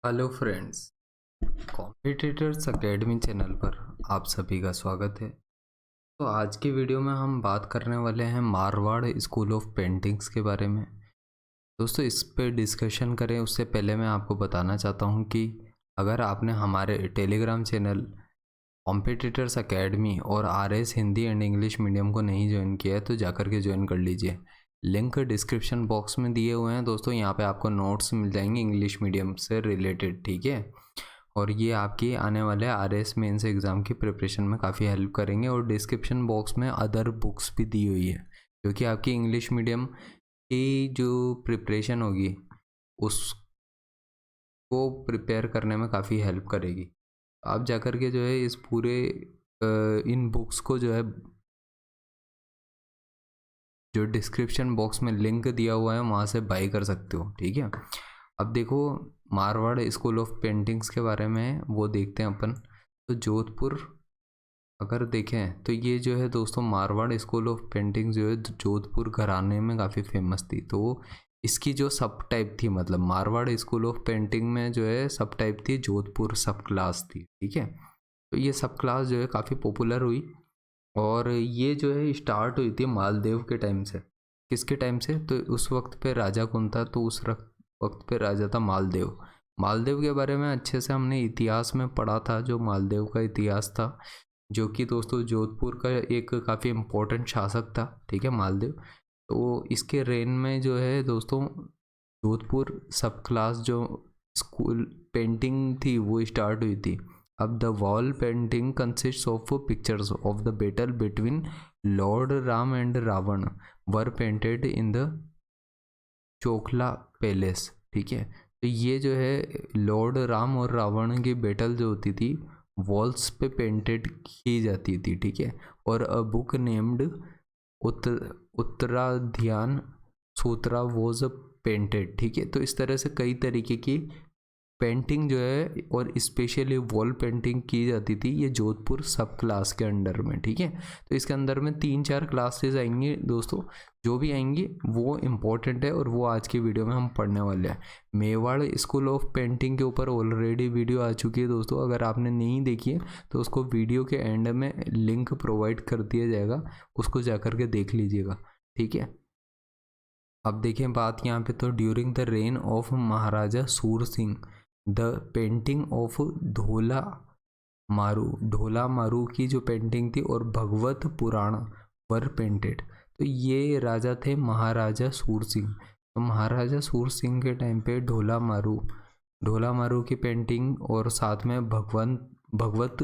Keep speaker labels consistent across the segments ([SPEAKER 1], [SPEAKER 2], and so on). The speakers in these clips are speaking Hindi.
[SPEAKER 1] Hello friends, competitors academy channel पर आप सभी का स्वागत है। तो आज की वीडियो में हम बात करने वाले हैं मारवाड़ स्कूल ऑफ पेंटिंग्स के बारे में। दोस्तों, इस पे डिस्कशन करें उससे पहले मैं आपको बताना चाहता हूं कि अगर आपने हमारे टेलीग्राम चैनल कॉम्पिटिटर्स एकेडमी और RS Hindi and English medium को नहीं ज्वाइन किया है तो जाकर के ज्वाइन कर लीजिए। लिंक डिस्क्रिप्शन बॉक्स में दिए हुए हैं दोस्तों। यहाँ पे आपको नोट्स मिल जाएंगे इंग्लिश मीडियम से रिलेटेड, ठीक है। और ये आपकी आने वाले आरएस मेंस एग्ज़ाम की प्रिपरेशन में काफ़ी हेल्प करेंगे। और डिस्क्रिप्शन बॉक्स में अदर बुक्स भी दी हुई है क्योंकि आपकी इंग्लिश मीडियम की जो प्रिपरेशन होगी उसको प्रिपेयर करने में काफ़ी हेल्प करेगी। आप जाकर के जो है इस पूरे इन बुक्स को जो है जो डिस्क्रिप्शन बॉक्स में लिंक दिया हुआ है वहाँ से बाई कर सकते हो, ठीक है। अब देखो, मारवाड़ स्कूल ऑफ पेंटिंग्स के बारे में वो देखते हैं अपन। तो जोधपुर अगर देखें तो ये जो है दोस्तों मारवाड़ स्कूल ऑफ पेंटिंग जो है जोधपुर घराने में काफ़ी फेमस थी। तो इसकी जो सब टाइप थी, मतलब मारवाड़ स्कूल ऑफ पेंटिंग में जो है सब टाइप थी, जोधपुर सब क्लास थी, ठीक है। तो ये सब क्लास जो है काफ़ी पॉपुलर हुई और ये जो है स्टार्ट हुई थी मालदेव के टाइम से। किसके टाइम से? तो उस वक्त पे राजा कौन था? तो उस वक्त पे राजा था मालदेव। मालदेव के बारे में अच्छे से हमने इतिहास में पढ़ा था, जो मालदेव का इतिहास था, जो कि दोस्तों जोधपुर का एक काफ़ी इम्पोर्टेंट शासक था, ठीक है, मालदेव। तो इसके रेन में जो है दोस्तों जोधपुर सब क्लास जो स्कूल पेंटिंग थी वो स्टार्ट हुई थी। अब the wall painting consist of pictures of the battle between Lord Ram and Ravana were painted in the Chokhla palace, ठीक है। तो ये जो है लॉर्ड राम और रावण की बैटल जो होती थी वॉल्स पे पेंटेड की जाती थी, ठीक है। और a book named Uttaradhyayan Sutra was painted, ठीक है। तो इस तरह से कई तरीके की पेंटिंग जो है और स्पेशली वॉल पेंटिंग की जाती थी ये जोधपुर सब क्लास के अंडर में, ठीक है। तो इसके अंदर में 3-4 क्लासेस आएंगी दोस्तों, जो भी आएंगी वो इम्पोर्टेंट है और वो आज की वीडियो में हम पढ़ने वाले हैं। मेवाड़ स्कूल ऑफ पेंटिंग के ऊपर ऑलरेडी वीडियो आ चुकी है दोस्तों, अगर आपने नहीं देखी है तो उसको वीडियो के एंड में लिंक प्रोवाइड कर दिया जाएगा, उसको जाकर के देख लीजिएगा, ठीक है। अब देखें बात यहाँ पे, तो ड्यूरिंग द रेन ऑफ महाराजा सूर सिंह द पेंटिंग ऑफ ढोला मारू की जो पेंटिंग थी और भगवत पुराण वर पेंटेड। तो ये राजा थे महाराजा सूर सिंह। तो महाराजा सूर सिंह के टाइम पे ढोला मारू की पेंटिंग और साथ में भगवत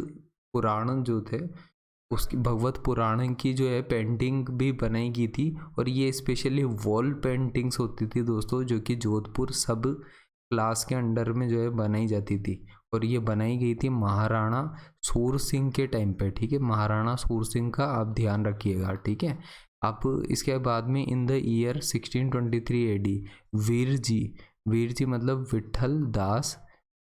[SPEAKER 1] पुराण जो थे उसकी भगवत पुराण की जो है पेंटिंग भी बनाई गई थी। और ये स्पेशली वॉल पेंटिंग्स होती थी दोस्तों, जो कि जोधपुर सब क्लास के अंडर में जो है बनाई जाती थी। और ये बनाई गई थी महाराणा सूर सिंह के टाइम पे, ठीक है। महाराणा सूर सिंह का आप ध्यान रखिएगा, ठीक है। अब इसके बाद में इन the year 1623 AD Veer ji मतलब विठल दास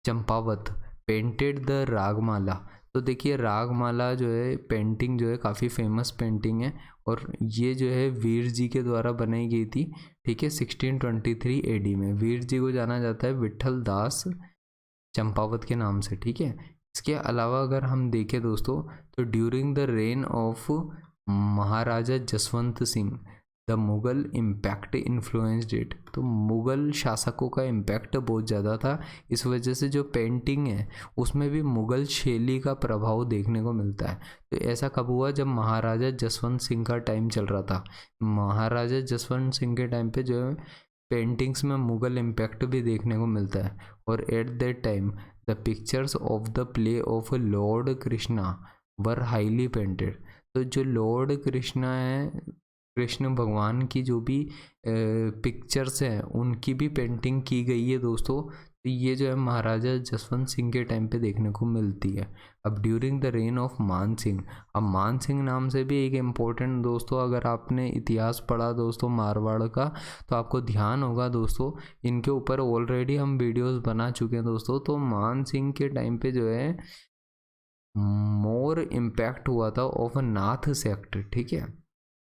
[SPEAKER 1] चंपावत पेंटेड द रागमाला। तो देखिए रागमाला जो है पेंटिंग जो है काफ़ी फेमस पेंटिंग है और ये जो है वीर जी के द्वारा बनाई गई थी, ठीक है, 1623 AD में। वीर जी को जाना जाता है विठल दास चंपावत के नाम से, ठीक है। इसके अलावा अगर हम देखें दोस्तों तो during the reign of Maharaja Jaswant Singh the Mughal impact influenced it. तो मुगल शासकों का इम्पैक्ट बहुत ज़्यादा था, इस वजह से जो पेंटिंग है उसमें भी मुगल शैली का प्रभाव देखने को मिलता है। तो ऐसा कब हुआ? जब महाराजा जसवंत सिंह का टाइम चल रहा था। महाराजा जसवंत सिंह के टाइम पे जो है पेंटिंग्स में मुगल इम्पैक्ट भी देखने को मिलता है। और eight that time the pictures of the play of lord Krishna were highly painted. तो जो लॉर्ड कृष्णा है, कृष्ण भगवान की जो भी पिक्चर्स हैं उनकी भी पेंटिंग की गई है दोस्तों। तो ये जो है महाराजा जसवंत सिंह के टाइम पे देखने को मिलती है। अब ड्यूरिंग द रेन ऑफ मान सिंह, अब मान सिंह नाम से भी एक इम्पोर्टेंट दोस्तों, अगर आपने इतिहास पढ़ा दोस्तों मारवाड़ का तो आपको ध्यान होगा दोस्तों, इनके ऊपर ऑलरेडी हम वीडियोस बना चुके हैं दोस्तों। तो मान सिंह के टाइम पे जो है मोर इम्पैक्ट हुआ था ऑफ अ नाथ सेक्ट, ठीक है।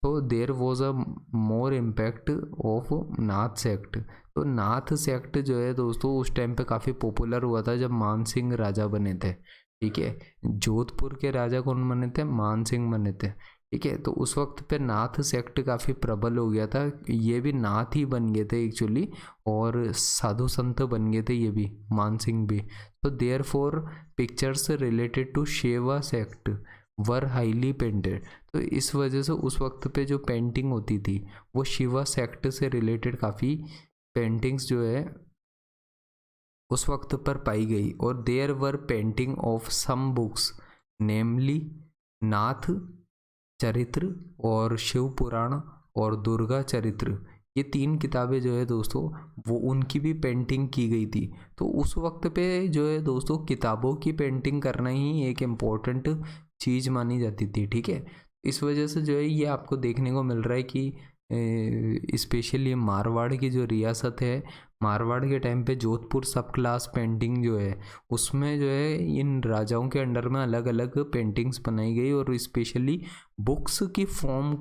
[SPEAKER 1] तो there was a more impact of Nath sect. तो नाथ सेक्ट जो है दोस्तों उस टाइम पे काफ़ी पॉपुलर हुआ था जब मान सिंह राजा बने थे, ठीक है। जोधपुर के राजा कौन बने थे? मान सिंह बने थे, ठीक है। तो उस वक्त पे नाथ सेक्ट काफ़ी प्रबल हो गया था, ये भी नाथ ही बन गए थे एक्चुअली, और साधु संत बन गए थे ये भी, मान सिंह भी। तो therefore pictures related to Shaiva sect were highly painted. तो इस वजह से उस वक्त पे जो पेंटिंग होती थी वो शिवा सेक्ट से रिलेटेड काफ़ी पेंटिंग्स जो है उस वक्त पर पाई गई। और there were painting of some books namely Nath Charitra और शिव पुराण और दुर्गा चरित्र, ये 3 किताबें जो है दोस्तों वो उनकी भी पेंटिंग की गई थी। तो उस वक्त पे जो है दोस्तों किताबों की पेंटिंग करना ही एक इम्पोर्टेंट चीज़ मानी जाती थी, ठीक है। इस वजह से जो है ये आपको देखने को मिल रहा है कि स्पेशली मारवाड़ की जो रियासत है, मारवाड़ के टाइम पे जोधपुर सब क्लास पेंटिंग जो है उसमें जो है इन राजाओं के अंडर में अलग अलग पेंटिंग्स बनाई गई, और स्पेशली बुक्स की फॉर्म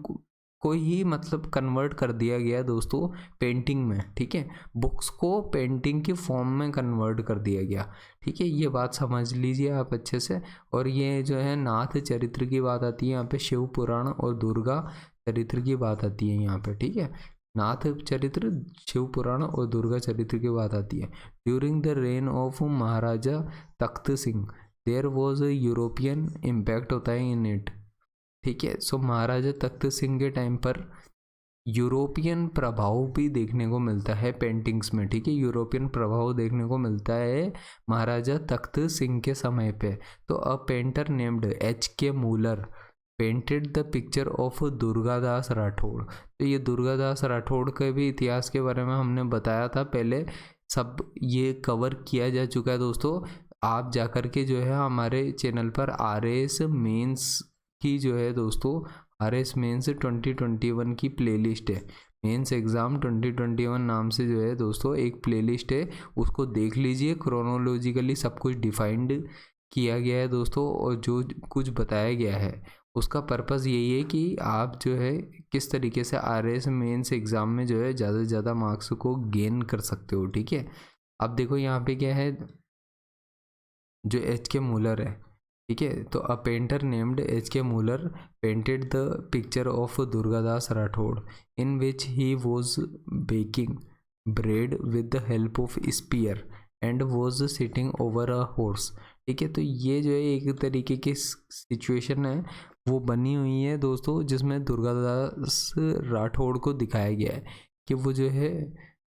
[SPEAKER 1] को ही मतलब कन्वर्ट कर दिया गया दोस्तों पेंटिंग में, ठीक है। बुक्स को पेंटिंग की फॉर्म में कन्वर्ट कर दिया गया, ठीक है। ये बात समझ लीजिए आप अच्छे से। और ये जो है नाथ चरित्र की बात आती है यहाँ पे, शिव पुराण और दुर्गा चरित्र की बात आती है यहाँ पे, ठीक है। नाथ चरित्र, शिव पुराण और दुर्गा चरित्र की बात आती है। During the reign of Maharaja Takht Singh there was a European impact होता है इन इट, ठीक है। सो महाराजा तख्त सिंह के टाइम पर यूरोपियन प्रभाव भी देखने को मिलता है पेंटिंग्स में, ठीक है। यूरोपियन प्रभाव देखने को मिलता है महाराजा तख्त सिंह के समय पे। तो a painter named H.K. Müller painted the picture of Durgadas Rathore. तो ये दुर्गादास राठौड़ के भी इतिहास के बारे में हमने बताया था पहले, सब ये कवर किया जा चुका है दोस्तों। आप जाकर के जो है हमारे चैनल पर RAS मेंस की जो है दोस्तों RAS मेंस 2021 की प्लेलिस्ट है, मेंस एग्ज़ाम 2021 नाम से जो है दोस्तों एक प्लेलिस्ट है, उसको देख लीजिए। क्रोनोलॉजिकली सब कुछ डिफाइंड किया गया है दोस्तों, और जो कुछ बताया गया है उसका पर्पज़ यही है कि आप जो है किस तरीके से RAS मेंस एग्ज़ाम में जो है ज़्यादा से ज़्यादा मार्क्स को गेन कर सकते हो, ठीक है। अब देखो यहाँ पे क्या है, जो H.K. मूलर है, ठीक है। तो a painter named H.K. Müller painted the picture of Durgadas Rathore in which he was baking bread with the help of sphere and was sitting over a horse, ठीक है। तो ये जो है एक तरीके की सिचुएशन है वो बनी हुई है दोस्तों, जिसमें दुर्गादास राठौड़ को दिखाया गया है कि वो जो है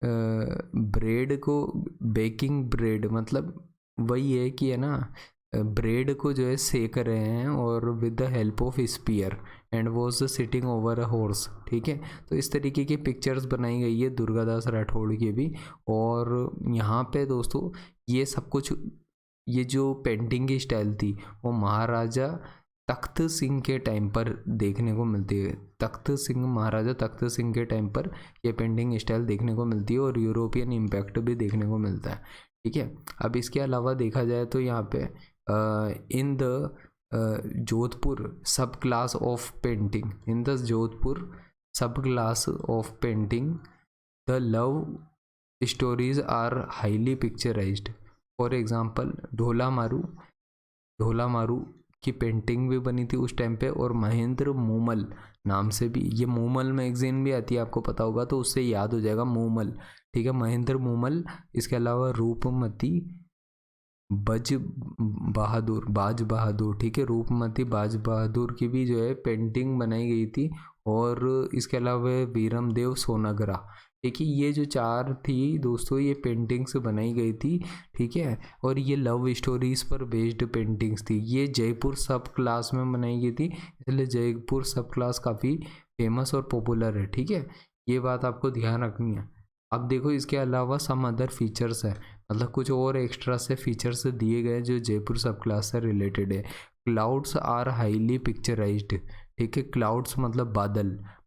[SPEAKER 1] ब्रेड को, बेकिंग ब्रेड मतलब वही है कि है ना, ब्रेड को जो है सेक रहे हैं और with the help of sphere and was sitting over a horse, ठीक है। तो इस तरीके की पिक्चर्स बनाई गई है दुर्गादास राठौड़ की भी। और यहाँ पे दोस्तों ये सब कुछ, ये जो पेंटिंग की स्टाइल थी वो महाराजा तख्त सिंह के टाइम पर देखने को मिलती है। तख्त सिंह, महाराजा तख्त सिंह के टाइम पर ये पेंटिंग स्टाइल देखने को मिलती है, और यूरोपियन इम्पैक्ट भी देखने को मिलता है, ठीक है। अब इसके अलावा देखा जाए तो यहाँ पे इन the Jodhpur subclass of painting, in the Jodhpur subclass of painting the love stories are highly picturised. For example Dhola Maru की पेंटिंग भी बनी थी उस टाइम पे, और महेंद्र मूमल नाम से भी, ये मूमल मैगजीन भी आती है आपको पता होगा तो उससे याद हो जाएगा मूमल, ठीक है, महेंद्र मूमल। इसके अलावा रूपमती बाज बहादुर, ठीक है, रूपमती बाज बहादुर की भी जो है पेंटिंग बनाई गई थी। और इसके अलावा वीरमदेव सोनागरा, ठीक है, ये जो 4 थी दोस्तों ये पेंटिंग्स बनाई गई थी, ठीक है। और ये लव स्टोरीज पर बेस्ड पेंटिंग्स थी। ये जयपुर सब क्लास में बनाई गई थी, इसलिए जयपुर सब क्लास काफ़ी फेमस और पॉपुलर है, ठीक है। ये बात आपको ध्यान रखनी है। अब देखो इसके अलावा सम अदर फीचर्स है, मतलब कुछ और एक्स्ट्रा से फीचर्स दिए गए जो जयपुर सब क्लास से रिलेटेड है। क्लाउड्स आर हाईली पिक्चराइज्ड, ठीक है। क्लाउड्स मतलब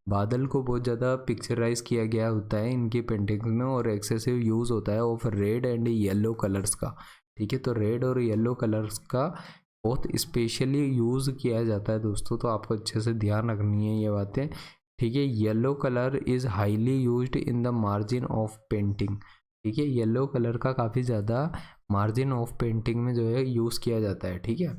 [SPEAKER 1] बादल को बहुत ज़्यादा पिक्चराइज किया गया होता है इनकी पेंटिंग्स में, और एक्सेसिव यूज़ होता है of red and yellow colours का, ठीक है। तो रेड और येलो कलर्स का बहुत स्पेशली यूज़ किया जाता है दोस्तों, तो आपको अच्छे से ध्यान रखनी है ये बातें। ठीक है। Yellow colour is highly used in the margin of painting. ठीक है, येलो कलर का काफ़ी ज़्यादा मार्जिन ऑफ पेंटिंग में जो है यूज़ किया जाता है। ठीक है,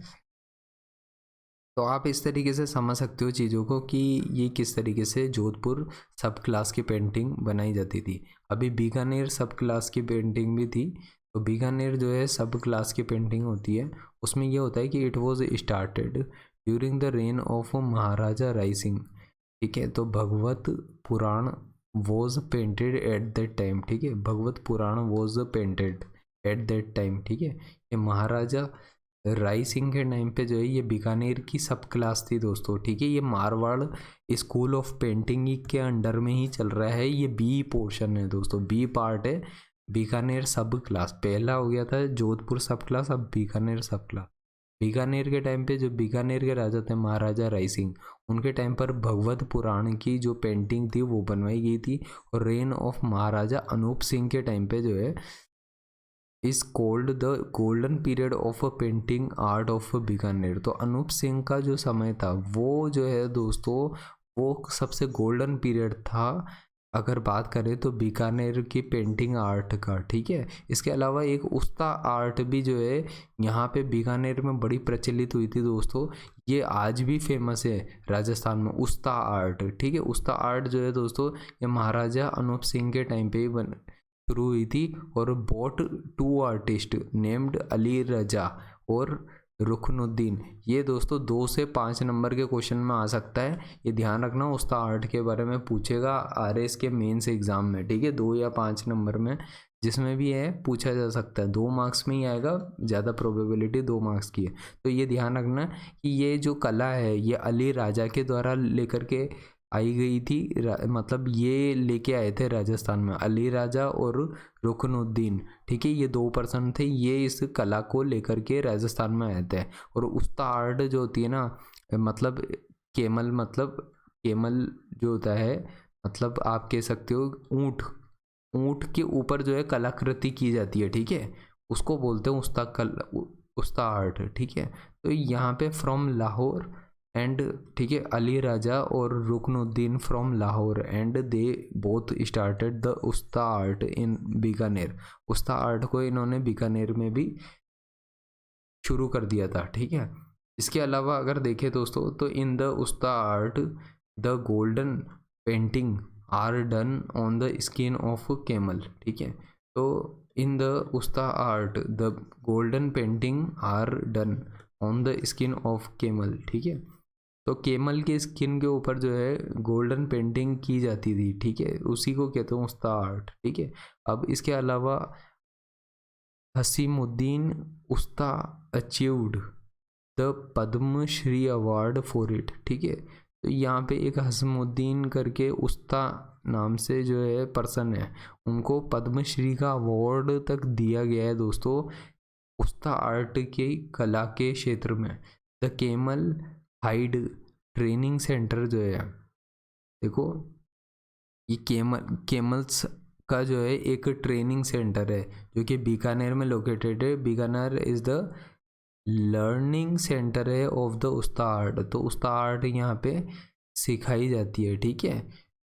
[SPEAKER 1] तो आप इस तरीके से समझ सकते हो चीज़ों को कि ये किस तरीके से जोधपुर सब क्लास की पेंटिंग बनाई जाती थी। अभी बीकानेर सब क्लास की पेंटिंग भी थी। तो बीकानेर जो है सब क्लास की पेंटिंग होती है, उसमें यह होता है कि it was started during the reign of Maharaja Rai Singh. ठीक है, तो Bhagwat Purana was painted at that time. ठीक है, Bhagwat Purana was painted at that time. ठीक है, ये महाराजा राय सिंह के टाइम पे जो है ये बीकानेर की सब क्लास थी दोस्तों। ठीक है, ये मारवाड़ स्कूल ऑफ पेंटिंग के अंडर में ही चल रहा है। ये बी पोर्शन है दोस्तों, बी पार्ट है बीकानेर सब क्लास। पहला हो गया था जोधपुर सब क्लास, अब बीकानेर सब क्लास। बीकानेर के टाइम पे जो बीकानेर के राजा थे महाराजा राय सिंह, उनके टाइम पर भगवत पुराण की जो पेंटिंग थी वो बनवाई गई थी। और रेन ऑफ महाराजा अनूप सिंह के टाइम पे जो है is called the golden period of painting art of Bikaner. तो अनूप सिंह का जो समय था वो जो है दोस्तों वो सबसे गोल्डन पीरियड था अगर बात करें तो बीकानेर की पेंटिंग आर्ट का। ठीक है, इसके अलावा एक उस्ता आर्ट भी जो है यहाँ पे बीकानेर में बड़ी प्रचलित हुई थी दोस्तों। ये आज भी फेमस है राजस्थान में, उस्ता आर्ट। ठीक है, उस्ता आर्ट जो है दोस्तों ये महाराजा अनूप सिंह के टाइम पे ही शुरू हुई थी। और brought two artist named Ali Raza और रुकनुद्दीन। ये दोस्तों 2 से 5 नंबर के क्वेश्चन में आ सकता है, ये ध्यान रखना। उस्ता आर्ट के बारे में पूछेगा आरएस के मेंस एग्जाम में। ठीक है, 2 या 5 नंबर में जिसमें भी है पूछा जा सकता है। 2 मार्क्स में ही आएगा, ज़्यादा प्रोबेबिलिटी 2 मार्क्स की है। तो ये ध्यान रखना कि ये जो कला है ये अली राजा के द्वारा लेकर के आई गई थी। मतलब ये लेके आए थे राजस्थान में अली राजा और रुकनुद्दीन। ठीक है, ये 2 पर्सन थे, ये इस कला को लेकर के राजस्थान में आए थे। और उस्ता आर्ट जो होती है ना, मतलब केमल जो होता है, मतलब आप कह सकते हो ऊँट, ऊँट के ऊपर जो है कलाकृति की जाती है। ठीक है, उसको बोलते हैं उस्ता आर्ट। ठीक है, तो यहाँ पे फ्रॉम लाहौर एंड, ठीक है, अली राजा और Ruknuddin from Lahore and they both started the Usta art in Bikaner. Usta art को इन्होंने बीकानेर में भी शुरू कर दिया था। ठीक है, इसके अलावा अगर देखें दोस्तों तो in the Usta art the golden painting are done on the skin of camel. ठीक है, तो in the Usta art the golden painting are done on the skin of camel. ठीक है, तो केमल के स्किन के ऊपर जो है गोल्डन पेंटिंग की जाती थी। ठीक है, उसी को कहते हैं उस्ता आर्ट। ठीक है, अब इसके अलावा Hisamuddin Usta achieved the Padmashri award for it. ठीक है, तो यहाँ पे एक हसीमुद्दीन करके उस्ता नाम से जो है पर्सन है, उनको पद्मश्री का अवार्ड तक दिया गया है दोस्तों उस्ता आर्ट की कला के क्षेत्र में। The camel hide training centre जो है, देखो ये केमल्स का जो है एक ट्रेनिंग सेंटर है जो कि बीकानेर में लोकेटेड है। Bikaner is the learning centre है ऑफ द उस्ता आर्ट। तो उस्ता आर्ट यहाँ पे सिखाई जाती है। ठीक है,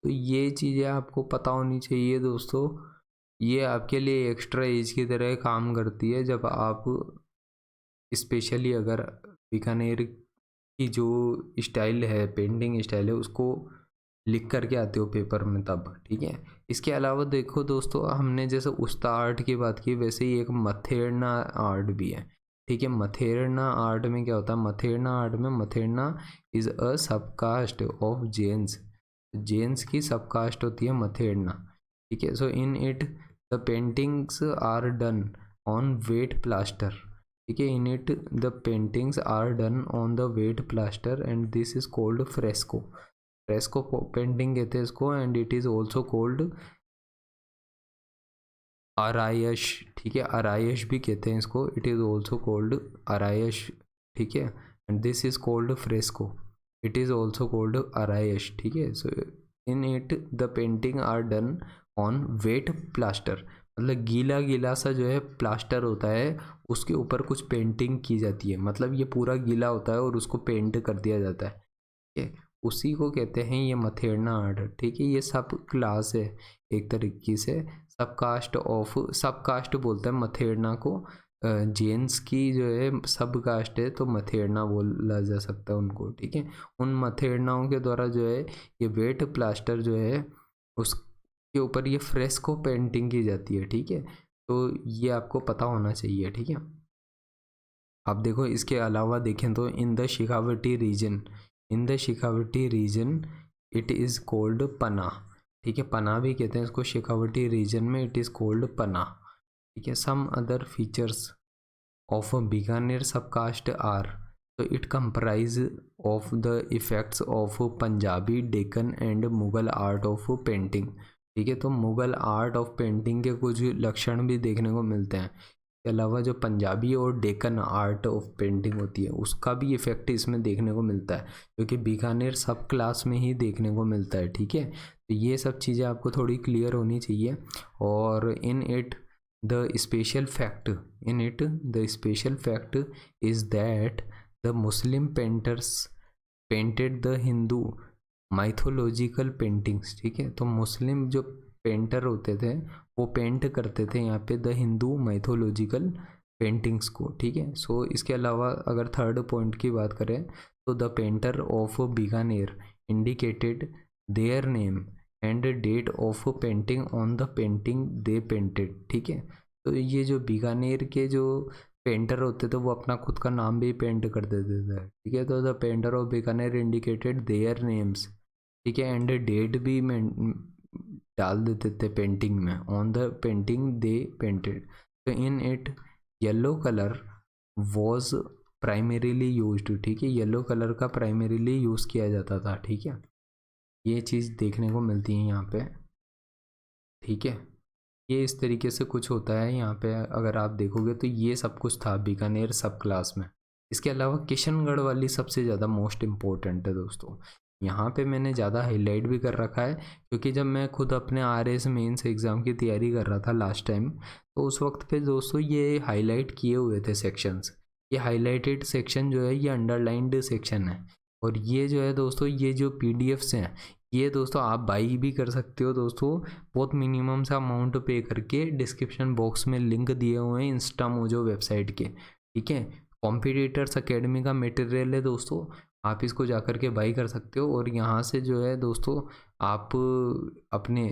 [SPEAKER 1] तो ये चीज़ें आपको पता होनी चाहिए दोस्तों। ये आपके लिए एक्स्ट्रा एज की तरह काम करती है जब आप स्पेशली अगर बीकानेर की जो स्टाइल है, पेंटिंग स्टाइल है, उसको लिख करके आते हो पेपर में तब। ठीक है, इसके अलावा देखो दोस्तों हमने जैसे उस्ता आर्ट की बात की, वैसे ही एक मथेरना आर्ट भी है। ठीक है, मथेरना आर्ट में क्या होता है, मथेरना आर्ट में Matherna is a subcaste of Jains. Jains की सबकास्ट होती है मथेरना। ठीक है, so in it the paintings are done on wet plaster. ठीक है, in it the paintings are done on the wet plaster and this is called fresco. Fresco painting कहते हैं इसको, and it is also called अरायश। ठीक है, अरायश भी कहते हैं इसको, इट इज ऑल्सो कॉल्ड अरायश। ठीक है, and this is called fresco, it is also called अरायश। ठीक है, so in it the painting are done on wet plaster, मतलब गीला गीला सा जो है प्लास्टर होता है उसके ऊपर कुछ पेंटिंग की जाती है। मतलब ये पूरा गीला होता है और उसको पेंट कर दिया जाता है। ठीक है, उसी को कहते हैं ये मथेरना आर्ट, ठीक है। ये सब क्लास है एक तरीके से, सब कास्ट बोलते हैं मथेरना को। जेन्स की जो है सब कास्ट है तो मथेरना बोला जा सकता है उनको, ठीक है। उन मथेरनाओं के द्वारा जो है ये वेट प्लास्टर जो है उसके ऊपर ये फ्रेस्को पेंटिंग की जाती है, ठीक है। तो ये आपको पता होना चाहिए, ठीक है। आप देखो इसके अलावा देखें तो in the Shekhawati region it is called पना, ठीक है। पना भी कहते हैं इसको, शेखावटी रीजन में इट इज़ कोल्ड पना, ठीक है। Some other features of Bikaner subcaste are, तो it comprise of the effects of Punjabi, Deccan and Mughal art of painting, ठीक है। तो मुगल आर्ट ऑफ पेंटिंग के कुछ लक्षण भी देखने को मिलते हैं। इसके अलावा जो पंजाबी और डेक्कन आर्ट ऑफ पेंटिंग होती है उसका भी इफेक्ट इसमें देखने को मिलता है, जो कि बीकानेर सब क्लास में ही देखने को मिलता है, ठीक है। तो ये सब चीज़ें आपको थोड़ी क्लियर होनी चाहिए। और इन it the special fact is that the Muslim painters painted the Hindu mythological paintings, ठीक है। तो मुस्लिम जो पेंटर होते थे वो पेंट करते थे यहाँ पे द हिंदू माइथोलॉजिकल पेंटिंग्स को, ठीक है। सो इसके अलावा अगर थर्ड पॉइंट की बात करें तो the painter of Bikaner indicated their name and date of painting on the painting they painted, ठीक है। तो ये जो बीकानेर के जो पेंटर होते थे वो अपना खुद का नाम भी पेंट कर देते थे, ठीक है। तो the painter of Bikaner indicated their names, ठीक है, एंड डेट भी डाल देते थे पेंटिंग में, on the painting they painted. तो in it yellow colour was primarily used, ठीक है। येलो कलर का प्राइमरीली यूज़ किया जाता था, ठीक है। ये चीज़ देखने को मिलती है यहाँ पे, ठीक है। ये इस तरीके से कुछ होता है यहाँ पे, अगर आप देखोगे तो ये सब कुछ था बीकानेर सब क्लास में। इसके अलावा किशनगढ़ वाली सबसे ज़्यादा मोस्ट इम्पोर्टेंट है दोस्तों। यहाँ पे मैंने ज़्यादा हाईलाइट भी कर रखा है क्योंकि जब मैं खुद अपने RS मेंस एग्ज़ाम की तैयारी कर रहा था लास्ट टाइम, तो उस वक्त पे दोस्तों ये हाईलाइट किए हुए थे सेक्शंस। ये हाईलाइटेड सेक्शन जो है ये अंडरलाइंड सेक्शन है। और ये जो है दोस्तों ये जो PDFs हैं ये दोस्तों आप बाई भी कर सकते हो दोस्तों, बहुत मिनिमम सा अमाउंट पे करके। डिस्क्रिप्शन बॉक्स में लिंक दिए हुए हैं इंस्टा मोजो वेबसाइट के, ठीक है। कॉम्पिटिटर्स अकेडमी का मटेरियल है दोस्तों, आप इसको जाकर के बाई कर सकते हो। और यहाँ से जो है दोस्तों आप अपने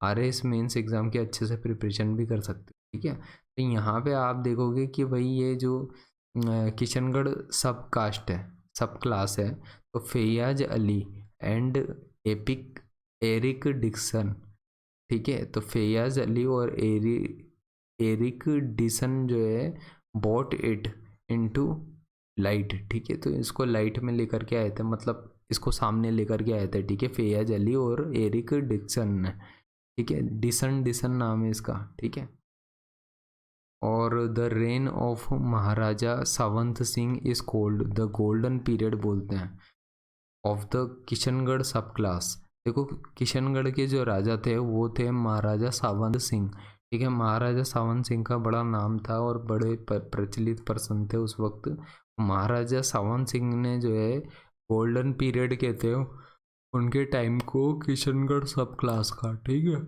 [SPEAKER 1] RS मेंस एग्ज़ाम के अच्छे से प्रिपरेशन भी कर सकते हो, ठीक है। तो यहाँ पे आप देखोगे कि भाई ये जो किशनगढ़ सब कास्ट है, सब क्लास है, तो Faiyaz Ali and Eric Dixon, ठीक है। तो फैयाज अली और एरिक डिसन जो है बॉट इट इनटू लाइट, ठीक है। तो इसको लाइट में लेकर के आए थे, मतलब इसको सामने लेकर के आए थे, ठीक है। फैयाज अली और एरिक डिक्सन ने, ठीक है। डिसन नाम है इसका, ठीक है। और the reign of Maharaja Sawant Singh is called the golden period बोलते हैं ऑफ द किशनगढ़ सब क्लास। देखो किशनगढ़ के जो राजा थे वो थे महाराजा सावंत सिंह, ठीक है। महाराजा सावंत सिंह का बड़ा नाम था और बड़े प्रचलित पर्सन थे उस वक्त। महाराजा सावंत सिंह ने जो है गोल्डन पीरियड कहते हो उनके टाइम को किशनगढ़ सब क्लास का, ठीक है।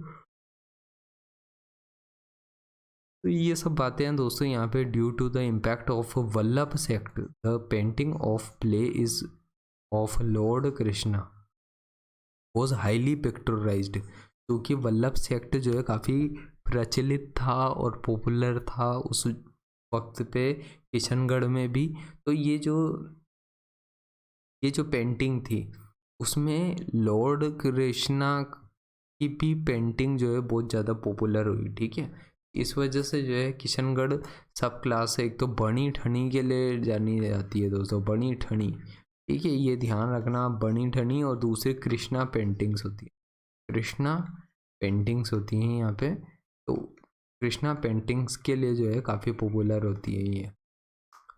[SPEAKER 1] तो ये सब बातें हैं दोस्तों यहाँ पे। Due to the impact of Vallabh sect the painting of play is of lord Krishna was highly picturised, क्योंकि वल्लभ सेक्ट जो है काफ़ी प्रचलित था और पॉपुलर था उस वक्त पे किशनगढ़ में भी। तो ये जो पेंटिंग थी उसमें लॉर्ड कृष्णा की भी पेंटिंग जो है बहुत ज़्यादा पॉपुलर हुई, ठीक है। इस वजह से जो है किशनगढ़ सब क्लास एक तो बनी ठनी के लिए जानी जाती है दोस्तों, बनी ठनी, ठीक है। ये ध्यान रखना, बनी ठनी। और दूसरी कृष्णा पेंटिंग्स होती है, कृष्णा पेंटिंग्स होती हैं यहाँ पे। तो कृष्णा पेंटिंग्स के लिए जो है काफ़ी पॉपुलर होती है ये,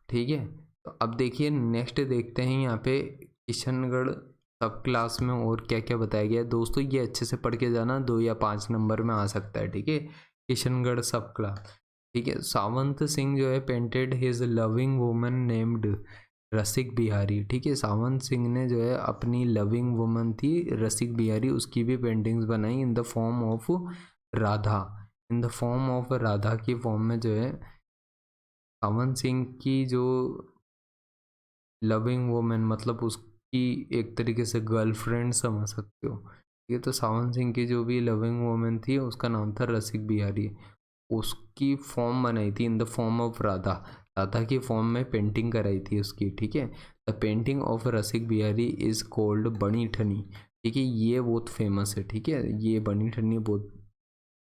[SPEAKER 1] ठीक है। तो अब देखिए नेक्स्ट देखते हैं यहाँ पे किशनगढ़ सब क्लास में और क्या क्या बताया गया है दोस्तों। ये अच्छे से पढ़ के जाना, 2 या 5 नंबर में आ सकता है, ठीक है। किशनगढ़ सब क्लास, ठीक है। सावंत सिंह जो है painted his loving woman named Rasik Bihari, ठीक है। सावंत सिंह ने जो है अपनी लविंग वुमन थी रसिक बिहारी, उसकी भी पेंटिंग्स बनाई in the form of Radha. In the form of Radha की फॉर्म में जो है सावंत सिंह की जो लविंग वुमन मतलब उसकी एक तरीके से गर्लफ्रेंड समझ सकते हो। ये तो सावंत सिंह की जो भी लविंग वुमन थी उसका नाम था रसिक बिहारी, उसकी फॉर्म बनाई थी in the form of Radha. Radha की फॉर्म में पेंटिंग कराई थी उसकी, ठीक है। The painting of Rasik Bihari is called बनी ठनी, ठीक है। ये बहुत फेमस है, ठीक है। ये बनी ठनी बहुत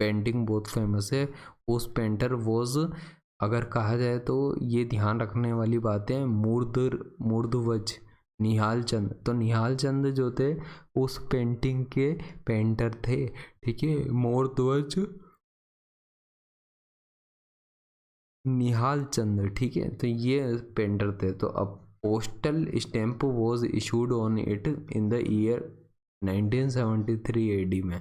[SPEAKER 1] पेंटिंग बहुत फेमस है। उस पेंटर वॉज, अगर कहा जाए तो ये ध्यान रखने वाली बात है, मूर्धवज निहाल चंद। तो निहाल चंद जो थे उस पेंटिंग के पेंटर थे, ठीक है। मूर्धवज निहाल चंद, ठीक है। तो ये पेंटर थे। तो अब postal stamp was issued on it in the year 1973 AD में।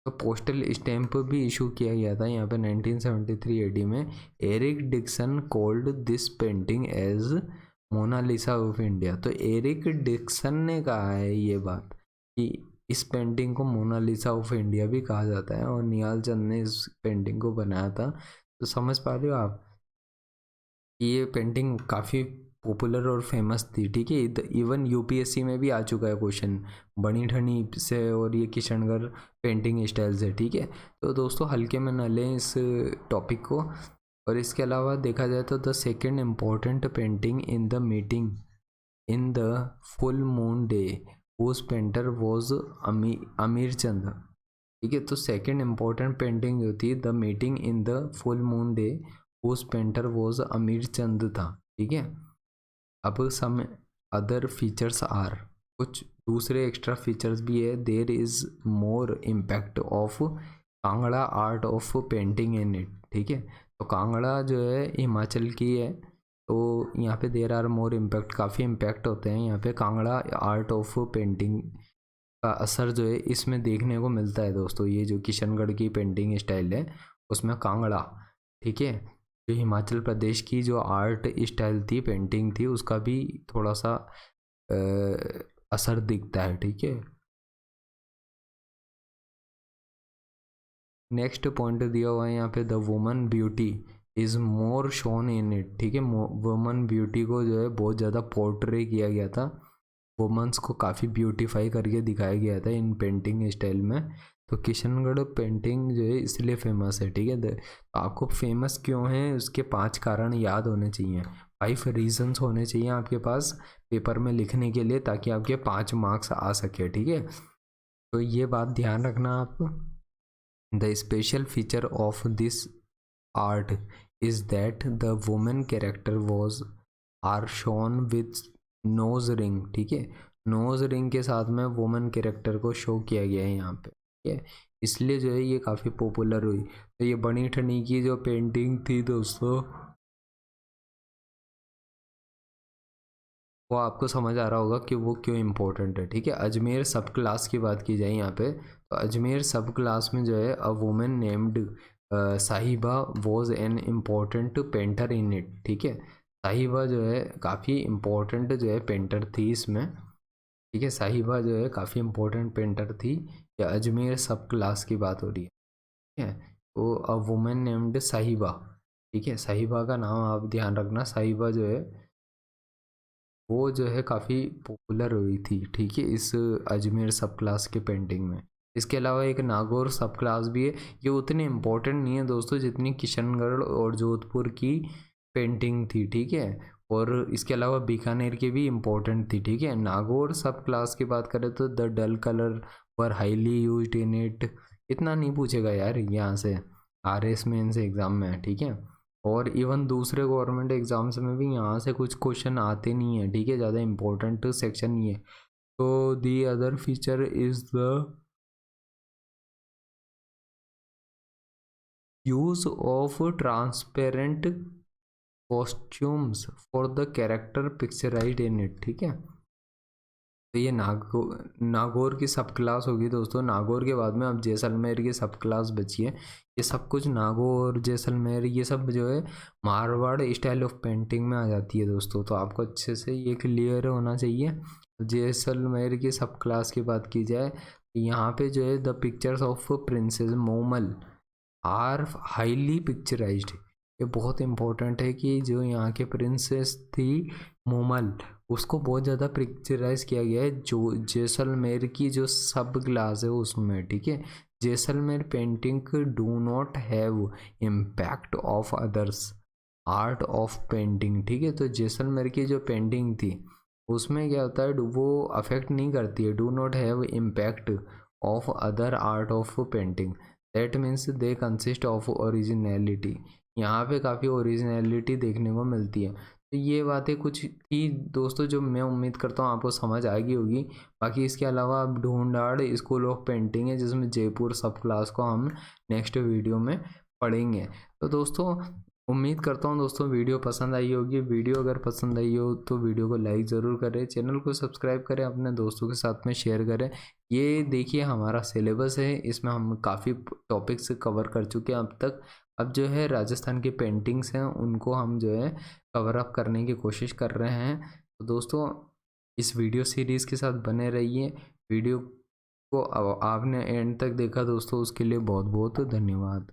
[SPEAKER 1] तो पोस्टल स्टैम्प भी इशू किया गया था यहाँ पे 1973 एडी में। Eric Dixon called this painting as Mona Lisa of India. तो एरिक डिक्सन ने कहा है ये बात कि इस पेंटिंग को मोनालिसा ऑफ इंडिया भी कहा जाता है, और निहाल चंद ने इस पेंटिंग को बनाया था। तो समझ पा रहे हो आप, ये पेंटिंग काफ़ी पॉपुलर और फेमस थी, ठीक है। इवन यूपीएससी में भी आ चुका है क्वेश्चन बनी ठनी से और ये किशनगढ़ पेंटिंग स्टाइल से, ठीक है। तो दोस्तों हल्के में न लें इस टॉपिक को। और इसके अलावा देखा जाए तो the second important painting in the meeting in the full moon day whose painter was Amir Chand, ठीक है। तो सेकेंड इम्पोर्टेंट पेंटिंग जो थी the meeting in the full moon day whose painter was Amir Chand था, ठीक है। अब सम अदर फीचर्स आर, कुछ दूसरे एक्स्ट्रा फीचर्स भी है। There is more impact of Kangra art of painting in it, ठीक है। तो कांगड़ा जो है हिमाचल की है, तो यहाँ पे देर आर मोर इम्पैक्ट, काफ़ी इम्पैक्ट होते हैं यहाँ पे कांगड़ा आर्ट ऑफ पेंटिंग का असर जो है इसमें देखने को मिलता है दोस्तों। ये जो किशनगढ़ की पेंटिंग स्टाइल है उसमें कांगड़ा, ठीक है, जो हिमाचल प्रदेश की जो आर्ट स्टाइल थी पेंटिंग थी उसका भी थोड़ा सा असर दिखता है, ठीक है। नेक्स्ट पॉइंट दिया हुआ है यहाँ पे the woman beauty is more shown in it, ठीक है। वुमन ब्यूटी को जो है बहुत ज़्यादा पोर्ट्रे किया गया था, वुमेंस को काफ़ी ब्यूटीफाई करके दिखाया गया था इन पेंटिंग स्टाइल में। तो किशनगढ़ पेंटिंग जो है इसलिए फेमस है, ठीक है। तो आपको फेमस क्यों है उसके 5 कारण याद होने चाहिए, 5 रीजंस होने चाहिए आपके पास पेपर में लिखने के लिए, ताकि आपके 5 मार्क्स आ सके, ठीक है। तो ये बात ध्यान रखना आप। The special feature of this art is that the women character was are shown with nose ring, ठीक है। नोज रिंग के साथ में वुमेन कैरेक्टर को शो किया गया है यहाँ पे, ठीक है। इसलिए जो है ये काफ़ी पॉपुलर हुई। तो ये बनी ठनी की जो पेंटिंग थी दोस्तों वो आपको समझ आ रहा होगा कि वो क्यों इम्पोर्टेंट है, ठीक है। अजमेर सब क्लास की बात की जाए यहाँ पे, तो अजमेर सब क्लास में जो है अ वुमेन नेम्ड साहिबा was an important painter in it, ठीक है। साहिबा जो है काफ़ी इम्पोर्टेंट जो है पेंटर थी इसमें, ठीक है। साहिबा जो है काफ़ी इम्पोर्टेंट पेंटर थी। या अजमेर सब क्लास की बात हो रही है, ठीक है। तो अ वुमेन नेम्ड साहिबा, ठीक है। साहिबा का नाम आप ध्यान रखना, साहिबा जो है वो जो है काफ़ी पॉपुलर हुई थी, ठीक है, इस अजमेर सब क्लास के पेंटिंग में। इसके अलावा एक नागौर सब क्लास भी है, ये उतनी इम्पोर्टेंट नहीं है दोस्तों जितनी किशनगढ़ और जोधपुर की पेंटिंग थी, ठीक है। और इसके अलावा बीकानेर की भी इम्पोर्टेंट थी, ठीक है। नागौर सब क्लास की बात करें तो the dull colour were highly used in it, इतना नहीं पूछेगा यार यहाँ से, RS में इनसे एग्ज़ाम में, ठीक है। और इवन दूसरे गवर्नमेंट एग्जाम्स में भी यहाँ से कुछ क्वेश्चन आते नहीं है, ठीक है, ज़्यादा इंपॉर्टेंट सेक्शन नहीं है। तो the other feature is the use of transparent costumes for the character picturised in it, ठीक है। तो ये नागौर की सब क्लास होगी दोस्तों। नागौर के बाद में अब जैसलमेर की सब क्लास बची है। ये सब कुछ नागौर, जैसलमेर, ये सब जो है मारवाड़ स्टाइल ऑफ पेंटिंग में आ जाती है दोस्तों। तो आपको अच्छे से ये क्लियर होना चाहिए। जैसलमेर की सब क्लास की बात की जाए, यहाँ पे जो है the pictures of princess Momal are highly picturised. ये बहुत इंपॉर्टेंट है कि जो यहाँ के प्रिंसेस थी मोमल, उसको बहुत ज़्यादा पिक्चराइज किया गया है जो जैसलमेर की जो सब क्लास है उसमें, ठीक है। Jaisalmer painting do not have impact of others art of painting, ठीक है। तो जैसलमेर की जो पेंटिंग थी उसमें क्या होता है, वो अफेक्ट नहीं करती है, do not have impact of other art of painting, that means they consist of originality. यहाँ पे काफ़ी ओरिजिनलिटी देखने को मिलती है। तो ये बातें कुछ थी दोस्तों जो मैं उम्मीद करता हूँ आपको समझ आ गई होगी। बाकी इसके अलावा अब ढूंढाड़ स्कूल ऑफ पेंटिंग है जिसमें जयपुर सब क्लास को हम नेक्स्ट वीडियो में पढ़ेंगे। तो दोस्तों उम्मीद करता हूँ दोस्तों वीडियो पसंद आई होगी। वीडियो अगर पसंद आई हो तो वीडियो को लाइक ज़रूर करें, चैनल को सब्सक्राइब करें, अपने दोस्तों के साथ में शेयर करें। ये देखिए हमारा सिलेबस है, इसमें हम काफ़ी टॉपिक्स कवर कर चुके हैं अब तक। अब जो है राजस्थान की पेंटिंग्स हैं उनको हम जो है कवर अप करने की कोशिश कर रहे हैं। तो दोस्तों इस वीडियो सीरीज़ के साथ बने रहिए। वीडियो को आपने एंड तक देखा दोस्तों, उसके लिए बहुत बहुत धन्यवाद।